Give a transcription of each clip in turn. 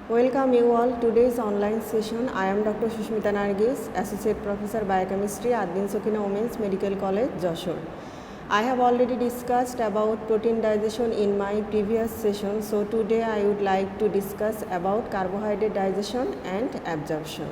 Welcome you all today's online session. I am Dr. Sushmita Nargis, Associate Professor Biochemistry at Din Sokina Women's Medical College, Joshore. I have already discussed about protein digestion in my previous session, so today I would like to discuss about carbohydrate digestion and absorption.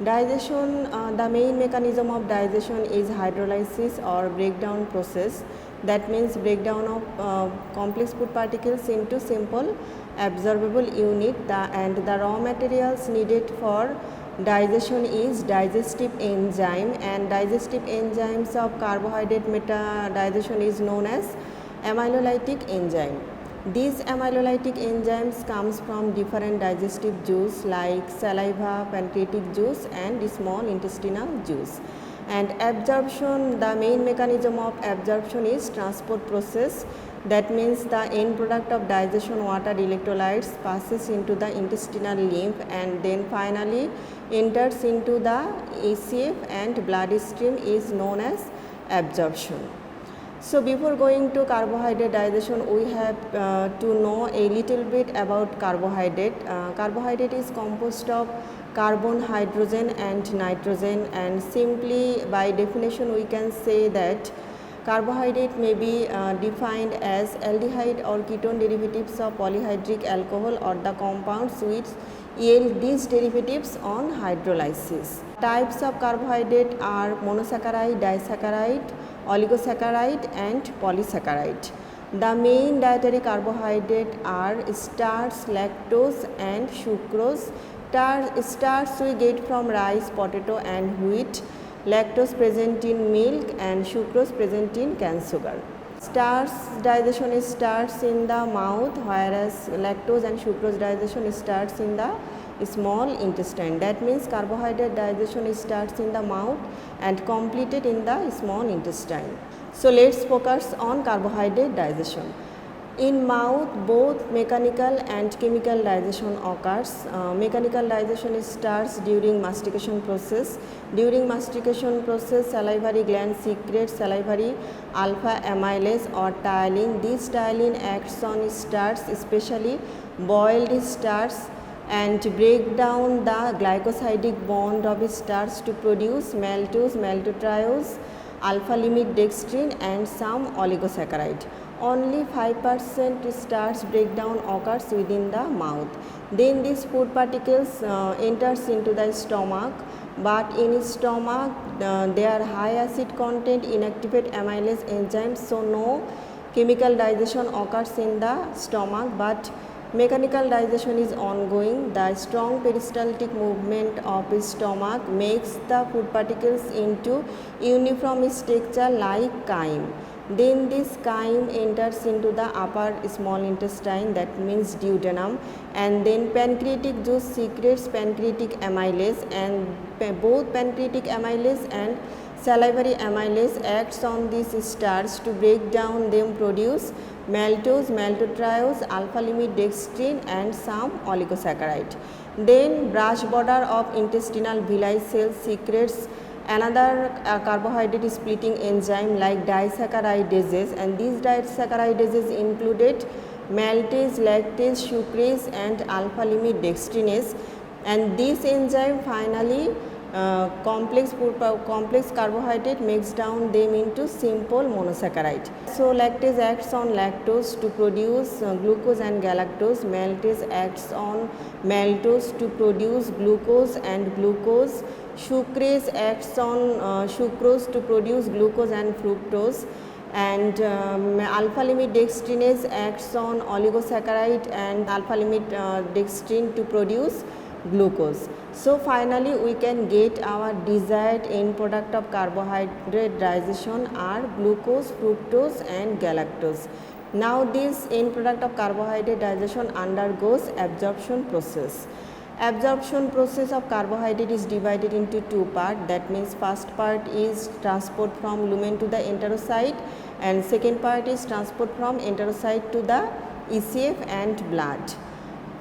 Digestion, the main mechanism of digestion is hydrolysis or breakdown process. That means breakdown of complex food particles into simple absorbable unit and the raw materials needed for digestion is digestive enzyme, and digestive enzymes of carbohydrate digestion is known as amylolytic enzyme. These amylolytic enzymes comes from different digestive juice like saliva, pancreatic juice and small intestinal juice. And absorption, the main mechanism of absorption is transport process. That means the end product of digestion, water electrolytes, passes into the intestinal lymph and then finally enters into the ECF and blood stream is known as absorption. So before going to carbohydrate digestion, we have to know a little bit about carbohydrate. Carbohydrate is composed of carbon, hydrogen and nitrogen, and simply by definition we can say that carbohydrate may be defined as aldehyde or ketone derivatives of polyhydric alcohol or the compounds which yield these derivatives on hydrolysis. Types of carbohydrate are monosaccharide, disaccharide, oligosaccharide and polysaccharide. The main dietary carbohydrate are starch, lactose and sucrose. Starch we get from rice, potato and wheat. Lactose present in milk and sucrose present in cane sugar. Starch digestion starts in the mouth, whereas lactose and sucrose digestion starts in the small intestine. That means carbohydrate digestion starts in the mouth and completed in the small intestine. So let's focus on carbohydrate digestion. In mouth, both mechanical and chemical digestion occurs. Mechanical digestion starts during mastication process. During mastication process, salivary gland secretes salivary alpha amylase or ptyalin. This ptyalin acts on starch, especially boiled starch, and break down the glycosidic bond of starch to produce maltose, maltotriose, alpha limit dextrin and some oligosaccharide. Only 5% starch breakdown occurs within the mouth. Then these food particles enters into the stomach, but in stomach their high acid content inactivate amylase enzymes, so no chemical digestion occurs in the stomach, but mechanical digestion is ongoing. The strong peristaltic movement of the stomach makes the food particles into uniform structure like chyme. Then this chyme enters into the upper small intestine, that means duodenum, and then pancreatic juice secretes pancreatic amylase, and both pancreatic amylase and salivary amylase acts on this starch to break down them, produce maltose, maltotriose, alpha limit dextrin and some oligosaccharide. Then brush border of intestinal villi cells secretes another carbohydrate splitting enzyme like disaccharidases, and these disaccharidases included maltase, lactase, sucrase and alpha limit dextrinase, and this enzyme finally complex carbohydrate makes down them into simple monosaccharide. So lactase acts on lactose to produce glucose and galactose. Maltase acts on maltose to produce glucose and glucose. Sucrase acts on sucrose to produce glucose and fructose, and alpha limit dextrinase acts on oligosaccharide and alpha limit dextrin to produce glucose. So finally we can get our desired end product of carbohydrate digestion are glucose, fructose and galactose. Now this end product of carbohydrate digestion undergoes absorption process. Absorption process of carbohydrate is divided into two parts. That means first part is transport from lumen to the enterocyte, and second part is transport from enterocyte to the ECF and blood.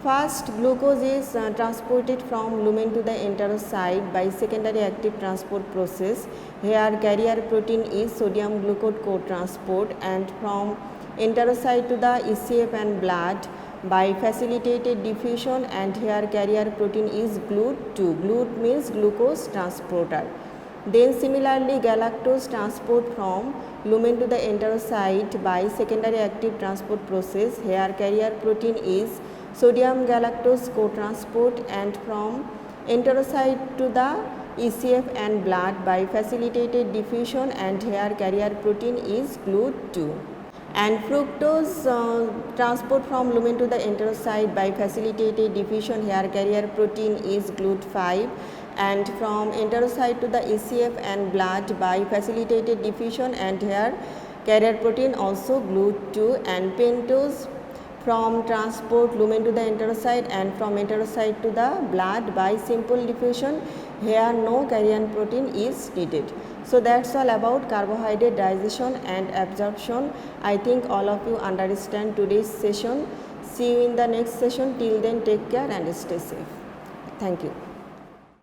First, glucose is transported from lumen to the enterocyte by secondary active transport process. Here carrier protein is sodium glucose co-transport, and from enterocyte to the ECF and blood, by facilitated diffusion, and here carrier protein is GLUT2. GLUT means glucose transporter. Then similarly galactose transport from lumen to the enterocyte by secondary active transport process. Here carrier protein is sodium galactose co-transport, and from enterocyte to the ECF and blood by facilitated diffusion, and here carrier protein is GLUT2. And fructose transport from lumen to the enterocyte by facilitated diffusion, here carrier protein is GLUT5, and from enterocyte to the ECF and blood by facilitated diffusion, and here carrier protein also GLUT2. And pentose from transport lumen to the enterocyte and from enterocyte to the blood by simple diffusion, here no carrier protein is needed. So that's all about carbohydrate digestion and absorption. I think all of you understand today's session. See you in the next session. Till then, take care and stay safe. Thank you.